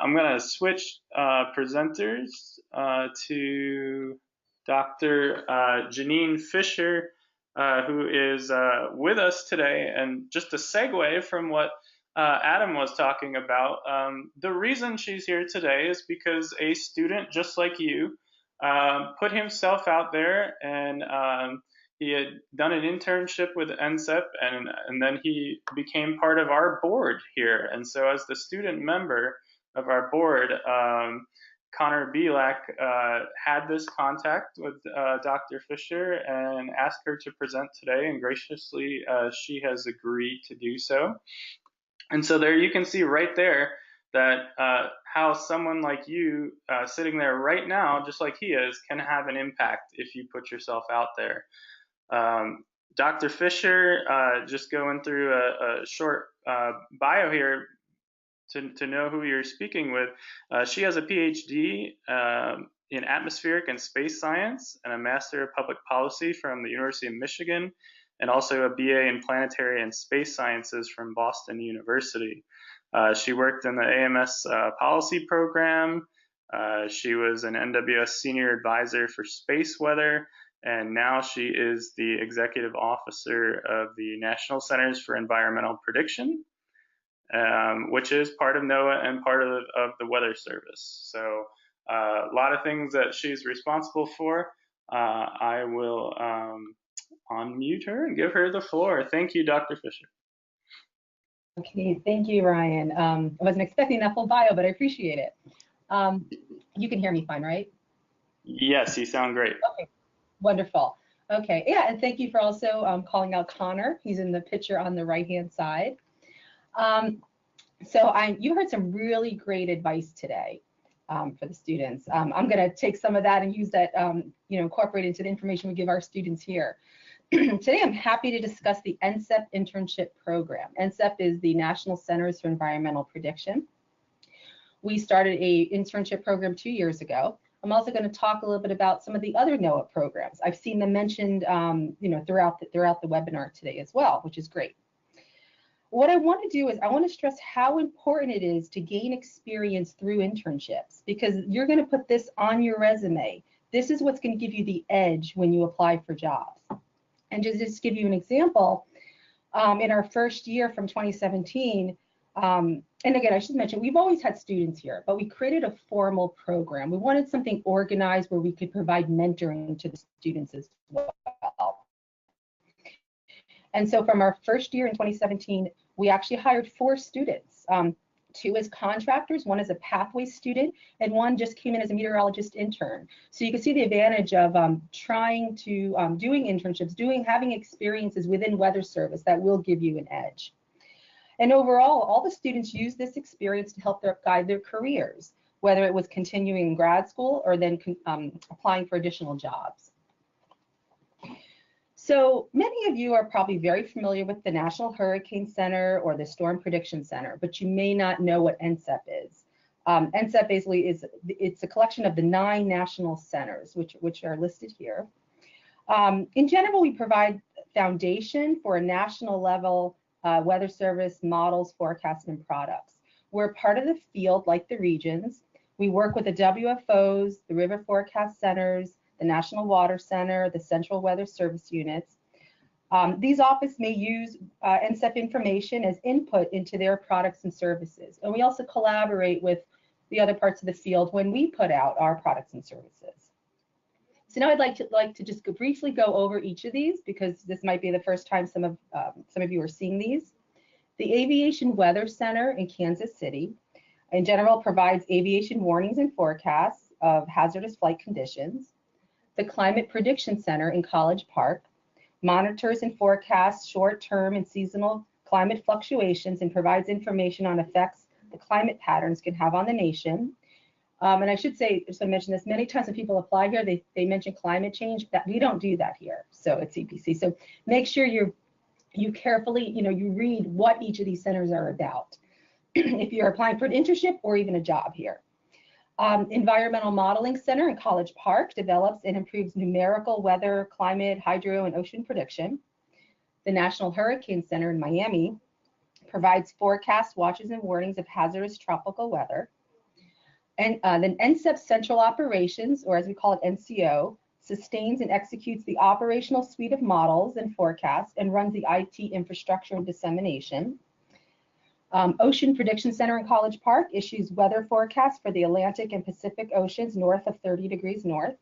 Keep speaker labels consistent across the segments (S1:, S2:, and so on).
S1: I'm going to switch presenters to Dr. Genene Fisher, who is with us today. And just a segue from what Adam was talking about, the reason she's here today is because a student just like you put himself out there, and he had done an internship with NCEP, and then he became part of our board here. And so as the student member of our board, Connor Belak had this contact with Dr. Fisher and asked her to present today, and graciously she has agreed to do so. And so there you can see right there that how someone like you sitting there right now, just like he is, can have an impact if you put yourself out there. Dr. Fisher, just going through a short bio here to know who you're speaking with. She has a PhD in atmospheric and space science and a Master of Public Policy from the University of Michigan, and also a BA in Planetary and Space Sciences from Boston University. She worked in the AMS policy program. She was an NWS Senior Advisor for Space Weather, and now she is the Executive Officer of the National Centers for Environmental Prediction, which is part of NOAA and part of the Weather Service. So a lot of things that she's responsible for. I will unmute her and give her the floor. Thank you, Dr. Fisher.
S2: Okay, thank you, Ryan. I wasn't expecting that full bio, but I appreciate it. You can hear me fine, right?
S1: Yes, you sound great.
S2: Okay, wonderful. Okay, yeah, and thank you for also calling out Connor. He's in the picture on the right-hand side. You heard some really great advice today for the students. I'm going to take some of that and use that, incorporate into the information we give our students here. Today, I'm happy to discuss the NCEP internship program. NCEP is the National Centers for Environmental Prediction. We started an internship program 2 years ago. I'm also going to talk a little bit about some of the other NOAA programs. I've seen them mentioned, throughout the webinar today as well, which is great. What I want to do is I want to stress how important it is to gain experience through internships, because you're going to put this on your resume. This is what's going to give you the edge when you apply for jobs. And to just give you an example, in our first year from 2017, and again, I should mention, we've always had students here, but we created a formal program. We wanted something organized where we could provide mentoring to the students as well. And so from our first year in 2017, we actually hired 4 students, 2 as contractors, 1 as a pathway student, and 1 just came in as a meteorologist intern. So you can see the advantage of doing internships, having experiences within Weather Service that will give you an edge. And overall, all the students use this experience to help guide their careers, whether it was continuing in grad school or then applying for additional jobs. So many of you are probably very familiar with the National Hurricane Center or the Storm Prediction Center, but you may not know what NCEP is. NCEP basically it's a collection of the 9 national centers, which are listed here. In general, we provide foundation for a national level weather service models, forecasts, and products. We're part of the field like the regions. We work with the WFOs, the River Forecast Centers, the National Water Center, the Central Weather Service units. These offices may use NCEP information as input into their products and services. And we also collaborate with the other parts of the field when we put out our products and services. So now I'd like to just briefly go over each of these, because this might be the first time some of you are seeing these. The Aviation Weather Center in Kansas City, in general, provides aviation warnings and forecasts of hazardous flight conditions. The Climate Prediction Center in College Park monitors and forecasts short-term and seasonal climate fluctuations and provides information on effects the climate patterns can have on the nation. And I should say, just to mention this, many times when people apply here, they mention climate change. That we don't do that here, so at CPC. So make sure you carefully, you read what each of these centers are about if you're applying for an internship or even a job here. Environmental Modeling Center in College Park develops and improves numerical weather, climate, hydro, and ocean prediction. The National Hurricane Center in Miami provides forecasts, watches, and warnings of hazardous tropical weather. And then NCEP Central Operations, or as we call it, NCO, sustains and executes the operational suite of models and forecasts and runs the IT infrastructure and dissemination. Ocean Prediction Center in College Park issues weather forecasts for the Atlantic and Pacific Oceans north of 30 degrees north.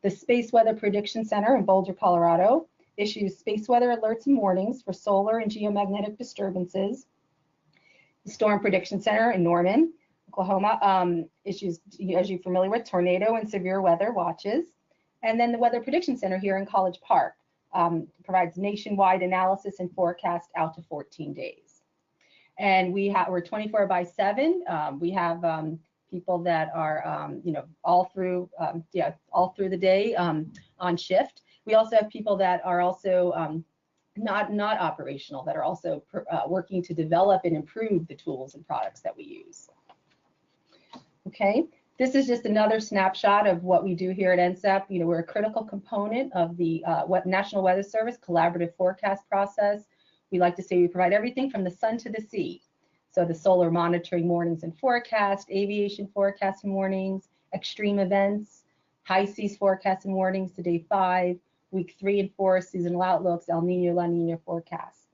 S2: The Space Weather Prediction Center in Boulder, Colorado issues space weather alerts and warnings for solar and geomagnetic disturbances. The Storm Prediction Center in Norman, Oklahoma issues, as you're familiar with, tornado and severe weather watches. And then the Weather Prediction Center here in College Park provides nationwide analysis and forecast out to 14 days. And we're 24/7. We have people that are, all through the day on shift. We also have people that are also not operational, that are also working to develop and improve the tools and products that we use. Okay, this is just another snapshot of what we do here at NCEP. We're a critical component of the National Weather Service collaborative forecast process. We like to say we provide everything from the sun to the sea. So the solar monitoring mornings and forecast, aviation forecast and warnings, extreme events, high seas forecast and warnings to day 5, week 3 and 4 seasonal outlooks, El Nino, La Nina forecasts.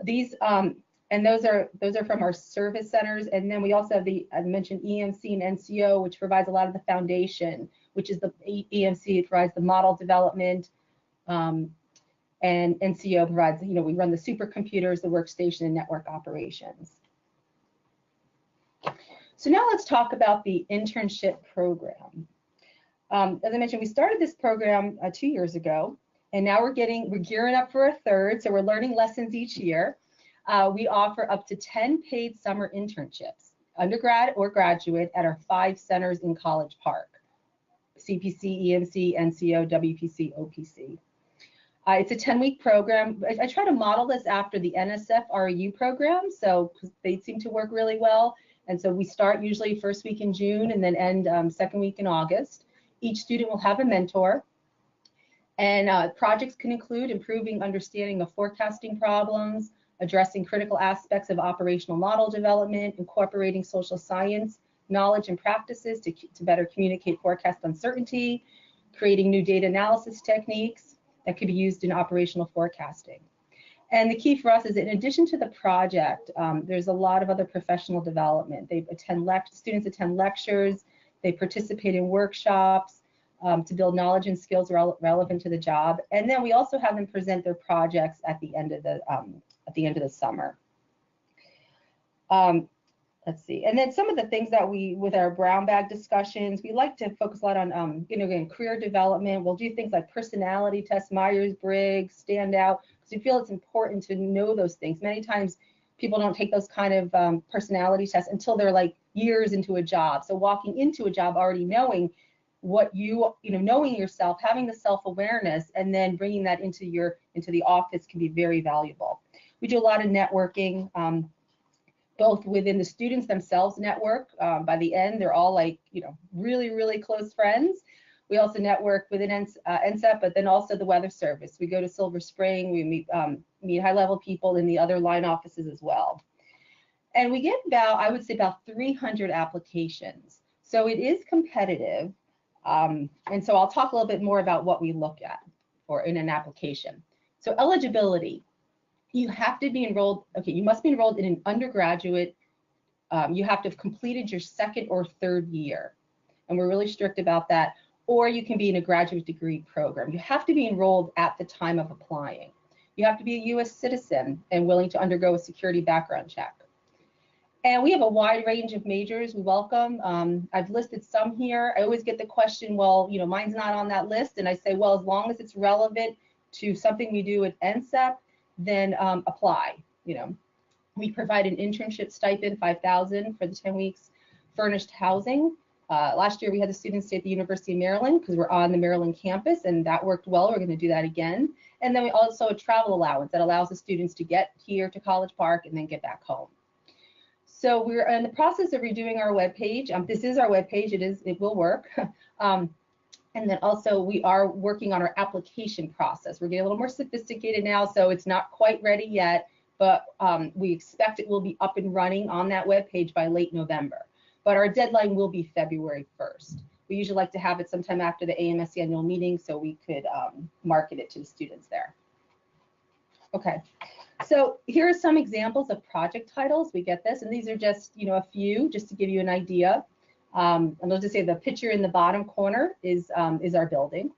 S2: These and those are from our service centers. And then we also have I mentioned EMC and NCO, which provides a lot of the foundation, which is the EMC. It provides the model development. And NCO provides, we run the supercomputers, the workstation, and network operations. So now let's talk about the internship program. As I mentioned, we started this program 2 years ago, and now we're gearing up for a third, so we're learning lessons each year. We offer up to 10 paid summer internships, undergrad or graduate, at our 5 centers in College Park: CPC, EMC, NCO, WPC, OPC. It's a 10-week program. I try to model this after the NSF REU program, so they seem to work really well. And so we start usually first week in June and then end second week in August. Each student will have a mentor. And projects can include improving understanding of forecasting problems, addressing critical aspects of operational model development, incorporating social science knowledge and practices to better communicate forecast uncertainty, creating new data analysis techniques that could be used in operational forecasting. And the key for us is, in addition to the project, there's a lot of other professional development. Students attend lectures, they participate in workshops to build knowledge and skills relevant to the job. And then we also have them present their projects at the end of the summer. Let's see. And then some of the things that with our brown bag discussions, we like to focus a lot on, again, career development. We'll do things like personality tests, Myers-Briggs, stand out, because we feel it's important to know those things. Many times people don't take those kind of personality tests until they're like years into a job. So walking into a job already knowing what knowing yourself, having the self-awareness, and then bringing that into the office can be very valuable. We do a lot of networking. Both within the students themselves network. By the end, they're all really, really close friends. We also network within NCEP, but then also the Weather Service. We go to Silver Spring, we meet high-level people in the other line offices as well. And we get I would say about 300 applications. So it is competitive. And so I'll talk a little bit more about what we look at in an application. So eligibility. You have to be enrolled, you must be enrolled in an undergraduate. You have to have completed your 2nd or 3rd year. And we're really strict about that. Or you can be in a graduate degree program. You have to be enrolled at the time of applying. You have to be a US citizen and willing to undergo a security background check. And we have a wide range of majors we welcome. I've listed some here. I always get the question, well, mine's not on that list. And I say, well, as long as it's relevant to something we do at NCEP, then apply. We provide an internship stipend, $5,000 for the 10 weeks, furnished housing. Last year we had the students stay at the University of Maryland because we're on the Maryland campus, and that worked well. We're going to do that again. And then we also a travel allowance that allows the students to get here to College Park and then get back home. So we're in the process of redoing our webpage. This is our webpage. It will work. And then also we are working on our application process. We're getting a little more sophisticated now, so it's not quite ready yet, but we expect it will be up and running on that webpage by late November. but our deadline will be February 1st. We usually like to have it sometime after the AMS annual meeting so we could market it to the students there. Okay, so here are some examples of project titles. We get this, and these are just, you know, a few just to give you an idea. And I'll just say the picture in the bottom corner is our building.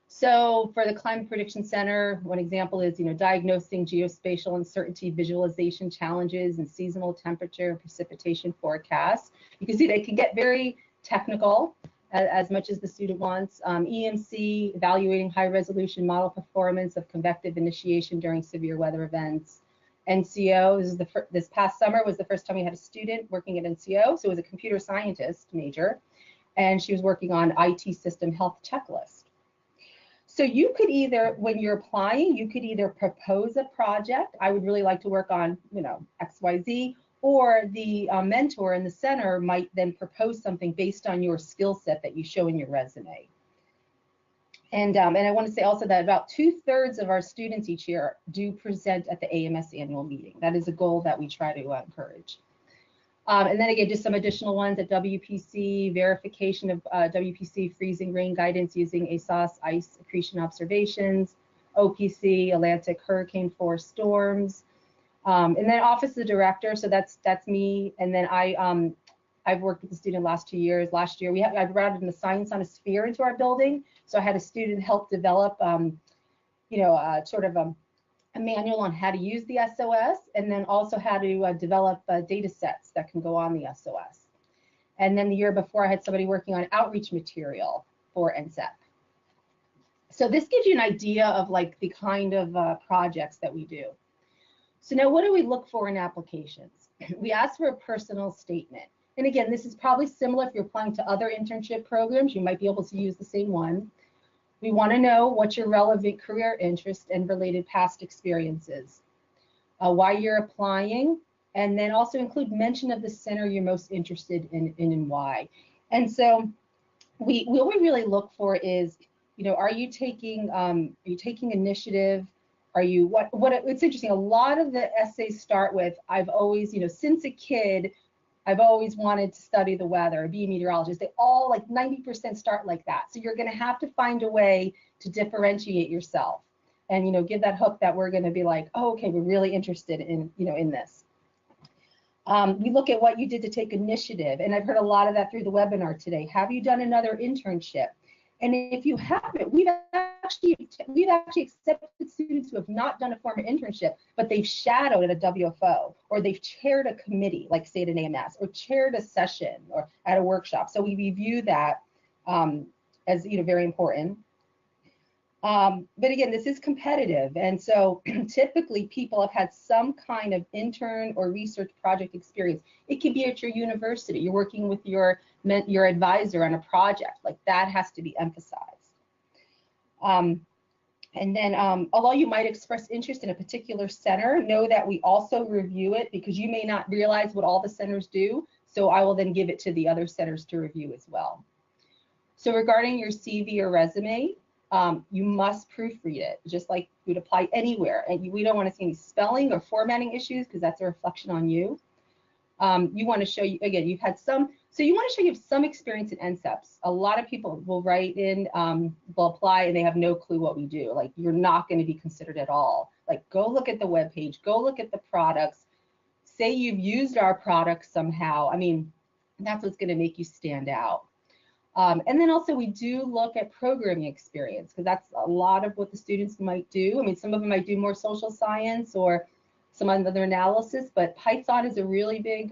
S2: So for the Climate Prediction Center, one example is, you know, diagnosing geospatial uncertainty visualization challenges and seasonal temperature and precipitation forecasts. You can see they can get very technical as much as the student wants. EMC, evaluating high resolution model performance of convective initiation during severe weather events. NCO, this past summer was the first time we had a student working at NCO. So it was a computer scientist major, and she was working on IT system health checklist. So you could either, when you're applying, you could either propose a project. I would really like to work on, you know, XYZ, or the mentor in the center might then propose something based on your skill set that you show in your resume. And I want to say also that about 2/3 of our students each year do present at the AMS annual meeting. That is a goal that we try to encourage. And then again, just some additional ones at WPC, verification of WPC freezing rain guidance using ASOS ice accretion observations, OPC, Atlantic hurricane force storms, and then Office of the Director, so that's me. And then I've worked with the student last 2 years. Last year, I brought in the science on a sphere into our building, so I had a student help develop, you know, sort of a manual on how to use the SOS, and then also how to develop data sets that can go on the SOS. And then the year before, I had somebody working on outreach material for NCEP. So this gives you an idea of like the kind of projects that we do. So now what do we look for in applications? We ask for a personal statement. And again, this is probably similar if you're applying to other internship programs, you might be able to use the same one. We want to know what your relevant career interest and related past experiences, why you're applying, and then also include mention of the center you're most interested in and why. And so what we really look for is, you know, are you taking initiative? Are you, it's interesting, a lot of the essays start with, I've always, you know, since a kid, I've always wanted to study the weather, be a meteorologist. They all, like 90% start like that. So you're going to have to find a way to differentiate yourself and, you know, give that hook that we're going to be like, oh, okay, we're really interested in, you know, in this. We look at what you did to take initiative. And I've heard a lot of that through the webinar today. Have you done another internship? And if you haven't, we've actually accepted students who have not done a formal internship, but they've shadowed at a WFO, or they've chaired a committee, like say at an AMS, or chaired a session or at a workshop. So we view that as, you know, very important. But again, this is competitive, and so typically people have had some kind of intern or research project experience. It can be at your university. You're working with your advisor on a project, like that has to be emphasized. And then although you might express interest in a particular center, know that we also review it, because you may not realize what all the centers do. So I will then give it to the other centers to review as well. So regarding your CV or resume, you must proofread it, just like you'd apply anywhere. And we don't want to see any spelling or formatting issues, because that's a reflection on you. You want to show, again, you've had some, so you want to show you have some experience in NCEPs. A lot of people will write in, will apply, and they have no clue what we do. Like, you're not going to be considered at all. Like, go look at the webpage, go look at the products, say you've used our products somehow. I mean, that's what's going to make you stand out. And then also we do look at programming experience, because that's a lot of what the students might do. I mean, some of them might do more social science or some other analysis, but Python is a really big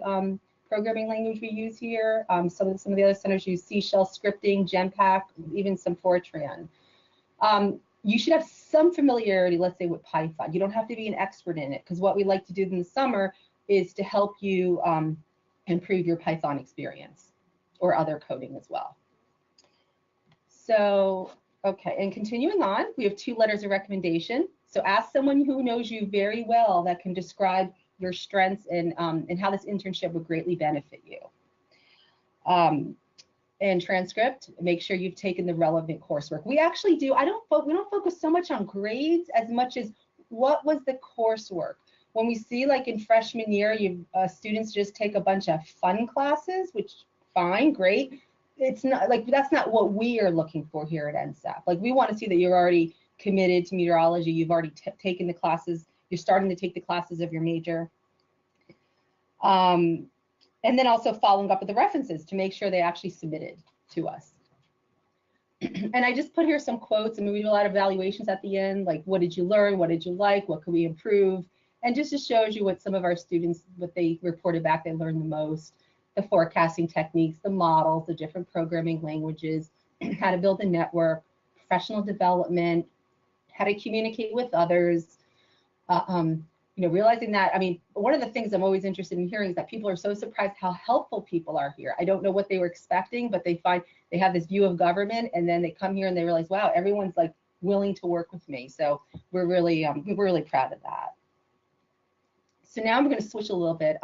S2: programming language we use here. Some of the other centers use C# scripting, Genpack, even some Fortran. You should have some familiarity, let's say, with Python. You don't have to be an expert in it, because what we like to do in the summer is to help you improve your Python experience, or other coding as well. So, okay, and continuing on, we have 2 letters of recommendation. So ask someone who knows you very well that can describe your strengths and how this internship would greatly benefit you. And transcript, make sure you've taken the relevant coursework. We actually do, we don't focus so much on grades as much as what was the coursework. When we see like in freshman year, students just take a bunch of fun classes, which fine, great. It's not like, that's not what we are looking for here at NCEP. Like, we want to see that you're already committed to meteorology. You've already taken the classes. You're starting to take the classes of your major. And then also following up with the references to make sure they actually submitted to us. And I just put here some quotes. I mean, we do a lot of evaluations at the end, like, what did you learn? What did you like? What could we improve? And just shows you what some of our students, what they reported back they learned the most, the forecasting techniques, the models, the different programming languages, how to build a network, professional development, how to communicate with others. You know, realizing that, I mean, one of the things I'm always interested in hearing is that people are so surprised how helpful people are here. I don't know what they were expecting, but they find they have this view of government, and then they come here and they realize, wow, everyone's like willing to work with me. So we're really proud of that. So now I'm going to switch a little bit.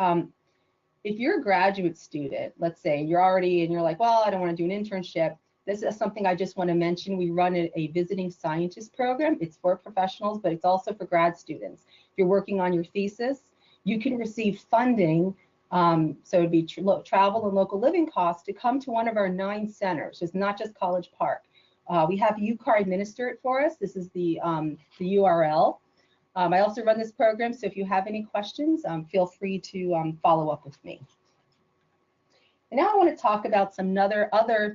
S2: If you're a graduate student, let's say you're already, and you're like, well, I don't want to do an internship. This is something I just want to mention. We run a visiting scientist program. It's for professionals, but it's also for grad students. If you're working on your thesis, you can receive funding. So it'd be travel and local living costs to come to one of our 9 centers. It's not just College Park. We have UCAR administer it for us. This is the URL. I also run this program, so if you have any questions, feel free to follow up with me. And now I want to talk about some other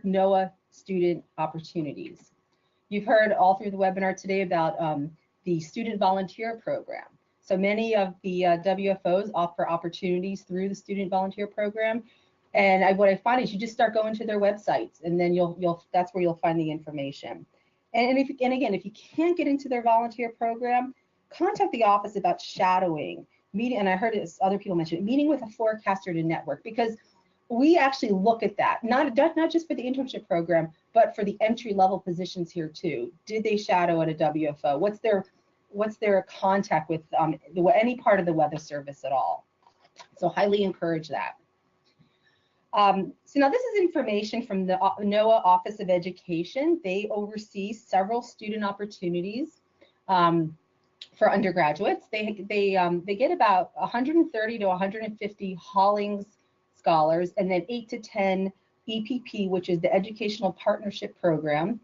S2: NOAA student opportunities. You've heard all through the webinar today about the student volunteer program. So many of the WFOs offer opportunities through the student volunteer program. And what I find is you just start going to their websites, and then that's where you'll find the information. And again, if you can't get into their volunteer program, contact the office about shadowing, meeting, and I heard other people mention it, meeting with a forecaster to network, because we actually look at that, not just for the internship program, but for the entry-level positions here too. Did they shadow at a WFO? What's their contact with any part of the Weather Service at all? So highly encourage that. So now this is information from the NOAA Office of Education. They oversee several student opportunities for undergraduates. They get about 130 to 150 Hollings scholars, and then 8 to 10 EPP, which is the Educational Partnership Program.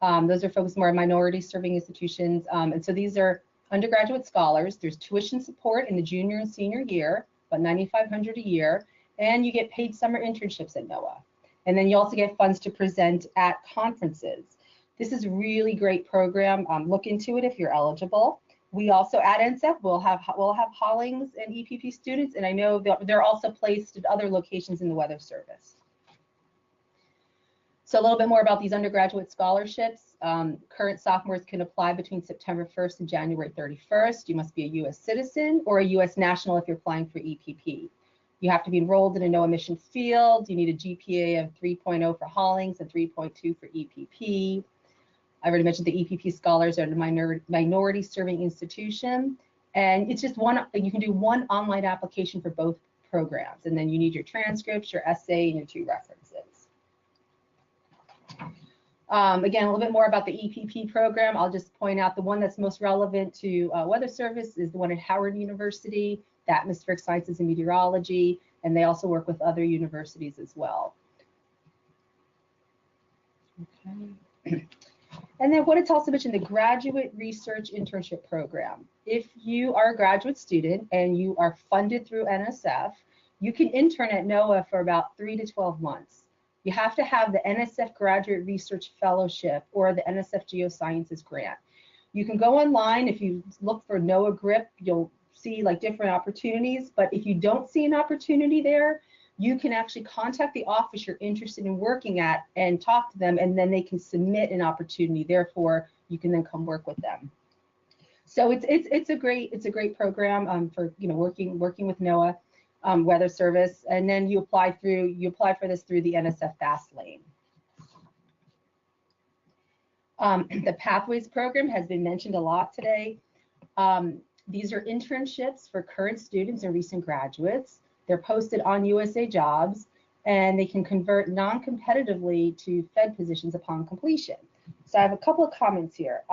S2: Those are focused more on minority serving institutions. And so these are undergraduate scholars. There's tuition support in the junior and senior year, about $9,500 a year, and you get paid summer internships at NOAA. And then you also get funds to present at conferences. This is a really great program. Look into it if you're eligible. We also at NCEP will have Hollings and EPP students, and I know they're also placed at other locations in the Weather Service. So a little bit more about these undergraduate scholarships. Current sophomores can apply between September 1st and January 31st. You must be a U.S. citizen or a U.S. national if you're applying for EPP. You have to be enrolled in a no emission field. You need a GPA of 3.0 for Hollings and 3.2 for EPP. I already mentioned the EPP scholars are a minority serving institution, and it's just you can do one online application for both programs, and then you need your transcripts, your essay, and your 2 references. Again, a little bit more about the EPP program. I'll just point out the one that's most relevant to Weather Service is the one at Howard University, the Atmospheric Sciences and Meteorology, and they also work with other universities as well. Okay. And then what it's also mentioned, the Graduate Research Internship Program. If you are a graduate student and you are funded through NSF, you can intern at NOAA for about 3 to 12 months. You have to have the NSF Graduate Research Fellowship or the NSF Geosciences Grant. You can go online. If you look for NOAA GRIP, you'll see like different opportunities. But if you don't see an opportunity there, you can actually contact the office you're interested in working at and talk to them, and then they can submit an opportunity. Therefore, you can then come work with them. So it's a great program for working with NOAA Weather Service, and then you apply for this through the NSF Fast Lane. The Pathways program has been mentioned a lot today. These are internships for current students and recent graduates. They're posted on USA Jobs, and they can convert non-competitively to Fed positions upon completion. So I have a couple of comments here.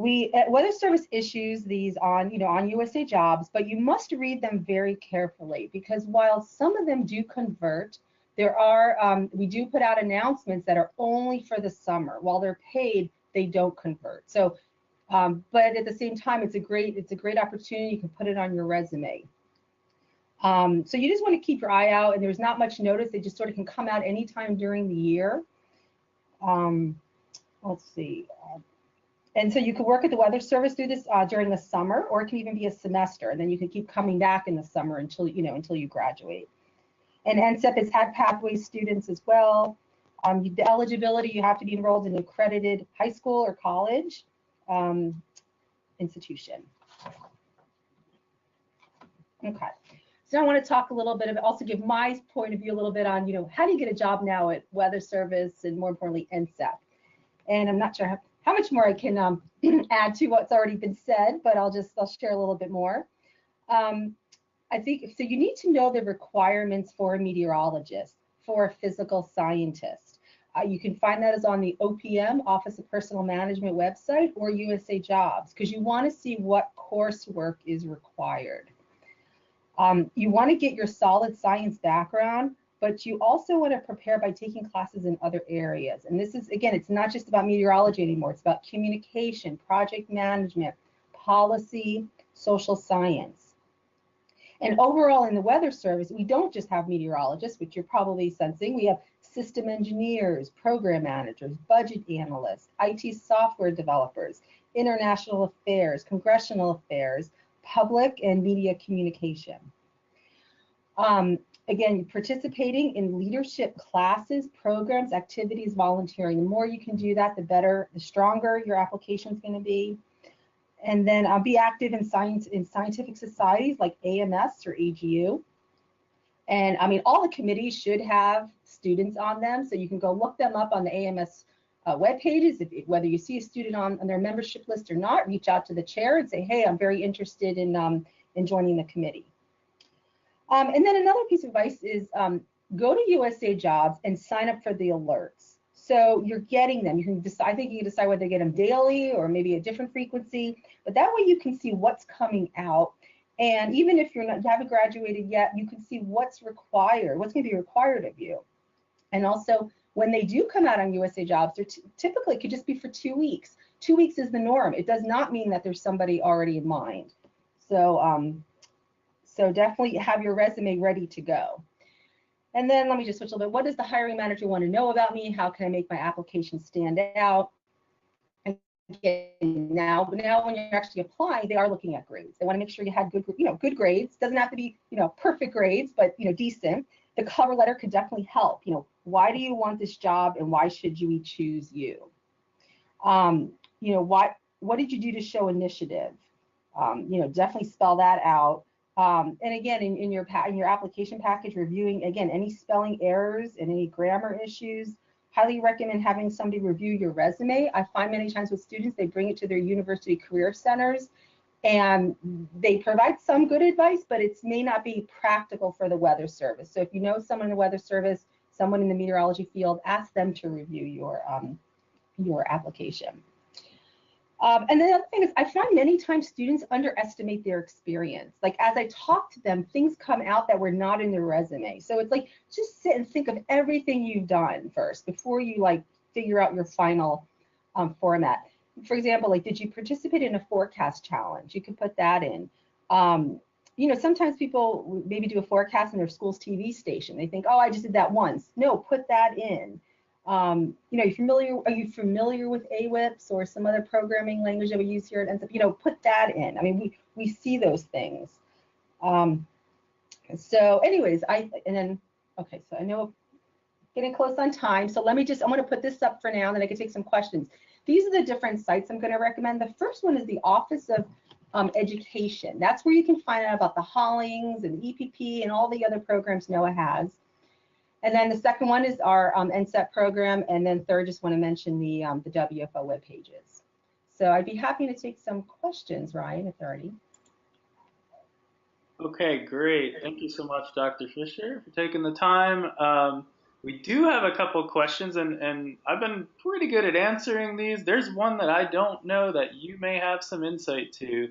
S2: Weather Service issues these on, on USA Jobs, but you must read them very carefully because while some of them do convert, there are, we do put out announcements that are only for the summer. While they're paid, they don't convert. So, but at the same time, it's a great opportunity. You can put it on your resume. So you just want to keep your eye out, and there's not much notice. They just sort of can come out anytime during the year. Let's see. And so you could work at the Weather Service through this during the summer, or it can even be a semester, and then you can keep coming back in the summer until you graduate. And NCEP has had pathway students as well. The eligibility, you have to be enrolled in an accredited high school or college institution. Okay. So I want to talk a little bit about, also give my point of view a little bit on, how do you get a job now at Weather Service and more importantly, NCEP. And I'm not sure how much more I can add to what's already been said, but I'll share a little bit more. I think, so you need to know the requirements for a meteorologist, for a physical scientist. You can find that as on the OPM, Office of Personnel Management website, or USA Jobs, because you want to see what coursework is required. You want to get your solid science background, but you also want to prepare by taking classes in other areas. And this is, again, it's not just about meteorology anymore. It's about communication, project management, policy, social science. And overall in the Weather Service, we don't just have meteorologists, which you're probably sensing. We have system engineers, program managers, budget analysts, IT software developers, international affairs, congressional affairs, public and media communication. Again, participating in leadership classes, programs, activities, volunteering. The more you can do that, the better, the stronger your application is going to be. And then be active in scientific societies like AMS or AGU. And I mean, all the committees should have students on them, so you can go look them up on the AMS web pages. Whether you see a student on their membership list or not, reach out to the chair and say, hey, I'm very interested in joining the committee. And then another piece of advice is go to USA Jobs and sign up for the alerts. So you're getting them. You can decide, I think you can decide whether to get them daily or maybe a different frequency, but that way you can see what's coming out. And even if you haven't graduated yet, you can see what's required, what's going to be required of you. And also, when they do come out on USA Jobs, they're typically it could just be for 2 weeks. 2 weeks is the norm. It does not mean that there's somebody already in mind. So, so definitely have your resume ready to go. And then let me just switch a little bit. What does the hiring manager want to know about me? How can I make my application stand out? Again, now when you're actually applying, they are looking at grades. They want to make sure you had good grades. Doesn't have to be, perfect grades, but, decent. The cover letter could definitely help. Why do you want this job and why should we choose you? What did you do to show initiative? Definitely spell that out. And again, in your application package, reviewing, again, any spelling errors and any grammar issues. Highly recommend having somebody review your resume. I find many times with students, they bring it to their university career centers and they provide some good advice, but it may not be practical for the Weather Service. So if you know someone in the Weather Service, someone in the meteorology field, ask them to review your application. And then the other thing is, I find many times students underestimate their experience. Like as I talk to them, things come out that were not in their resume. So it's like, just sit and think of everything you've done first before you figure out your final format. For example, did you participate in a forecast challenge? You could put that in. Sometimes people maybe do a forecast in their school's TV station. They think, oh, I just did that once. No, put that in. Are you familiar with AWIPS or some other programming language that we use here at NCEP? Put that in. I mean, we see those things. So anyways, okay, so I know getting close on time. So I'm going to put this up for now, and then I can take some questions. These are the different sites I'm going to recommend. The first one is the Office of Education. That's where you can find out about the Hollings and EPP and all the other programs NOAA has. And then the second one is our NCEP program, and then third, just want to mention the WFO web pages. So I'd be happy to take some questions, Ryan, if there are any.
S1: Okay, great. Thank you so much, Dr. Fisher, for taking the time. We do have a couple questions, and I've been pretty good at answering these. There's one that I don't know that you may have some insight to.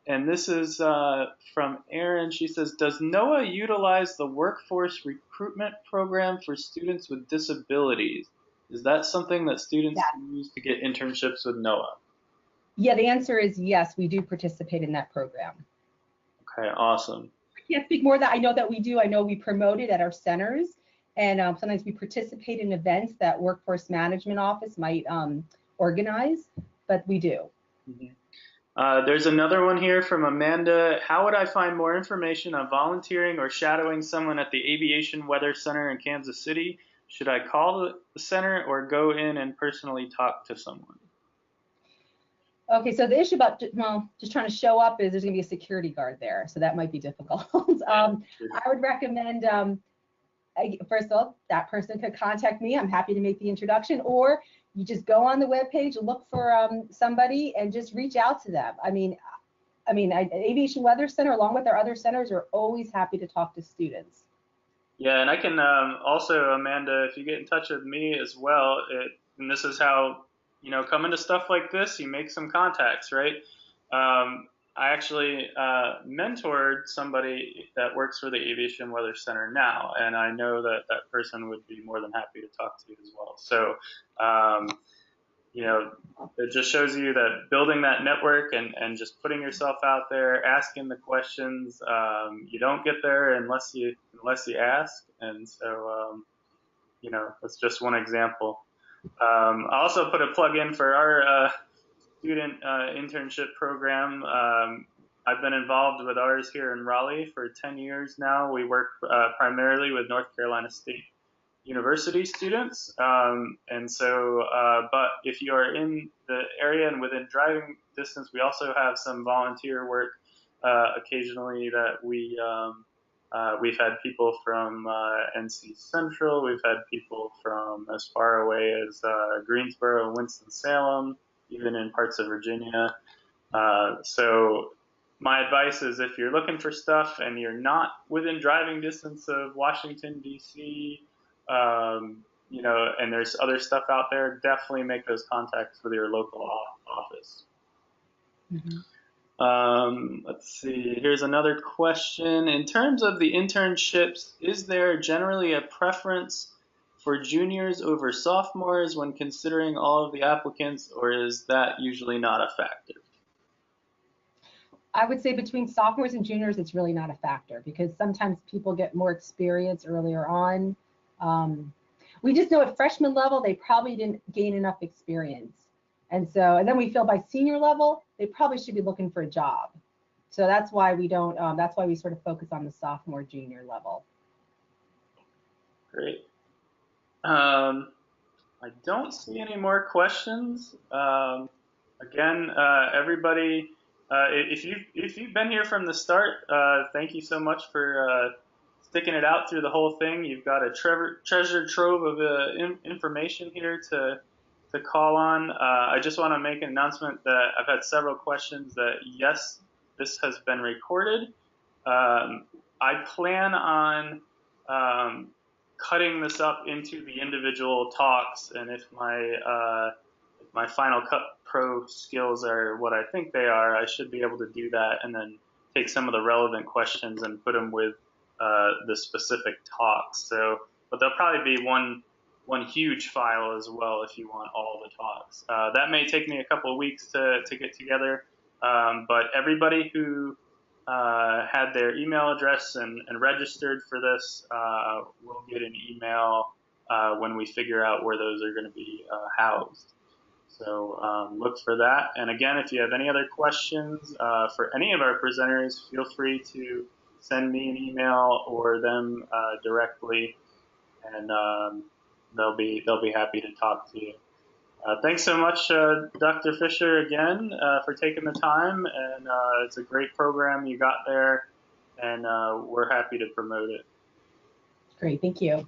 S1: And this is from Erin. She says, does NOAA utilize the workforce recruitment program for students with disabilities? Is that something that students
S2: Yeah.
S1: use to get internships with NOAA?
S2: Yeah, the answer is yes, we do participate in that program.
S1: Okay, awesome.
S2: I can't speak more of that. I know that we do. I know we promote it at our centers, and sometimes we participate in events that Workforce Management Office might organize, but we do.
S1: There's another one here from Amanda. How would I find more information on volunteering or shadowing someone at the Aviation Weather Center in Kansas City? Should I call the center or go in and personally talk to someone?
S2: Okay, so the issue about, well, just trying to show up is there's going to be a security guard there, so that might be difficult. I would recommend, first of all, that person could contact me. I'm happy to make the introduction, or you just go on the webpage, look for somebody, and just reach out to them. I mean, Aviation Weather Center, along with our other centers, are always happy to talk to students.
S1: Yeah, and I can also, Amanda, if you get in touch with me as well, and this is how, you know, coming to stuff like this, you make some contacts, right? I actually mentored somebody that works for the Aviation Weather Center now, and I know that that person would be more than happy to talk to you as well. So, you know, it just shows you that building that network and just putting yourself out there, asking the questions, you don't get there unless you ask. And so, you know, that's just one example. I also put a plug in for our student internship program. I've been involved with ours here in Raleigh for 10 years now. We work primarily with North Carolina State University students. And so, but if you are in the area and within driving distance, we also have some volunteer work occasionally that we've had people from NC Central. We've had people from as far away as Greensboro and Winston-Salem, even in parts of Virginia. So my advice is if you're looking for stuff and you're not within driving distance of Washington, D.C., you know, and there's other stuff out there, definitely make those contacts with your local office. Let's see, here's another question. In terms of the internships, is there generally a preference for juniors over sophomores when considering all of the applicants, or is that usually not a factor?
S2: I would say between sophomores and juniors, it's really not a factor because sometimes people get more experience earlier on. We just know at freshman level, they probably didn't gain enough experience. And then we feel by senior level, they probably should be looking for a job. So that's why we don't, that's why we sort of focus on the sophomore, junior level.
S1: Great. I don't see any more questions. Again, everybody, if you've been here from the start, thank you so much for sticking it out through the whole thing. You've got a treasure trove of information here to call on. I just want to make an announcement that I've had several questions that, yes, this has been recorded. I plan on cutting this up into the individual talks, and if my Final Cut Pro skills are what I think they are, I should be able to do that and then take some of the relevant questions and put them with the specific talks. So, but there'll probably be one huge file as well if you want all the talks. That may take me a couple of weeks to get together, but everybody who had their email address and registered for this will get an email when we figure out where those are going to be housed. So look for that. And again, if you have any other questions for any of our presenters, feel free to send me an email or them directly, and they'll be happy to talk to you. Thanks so much, Dr. Fisher, again, for taking the time. And it's a great program you got there, and we're happy to promote it.
S2: Great, thank you.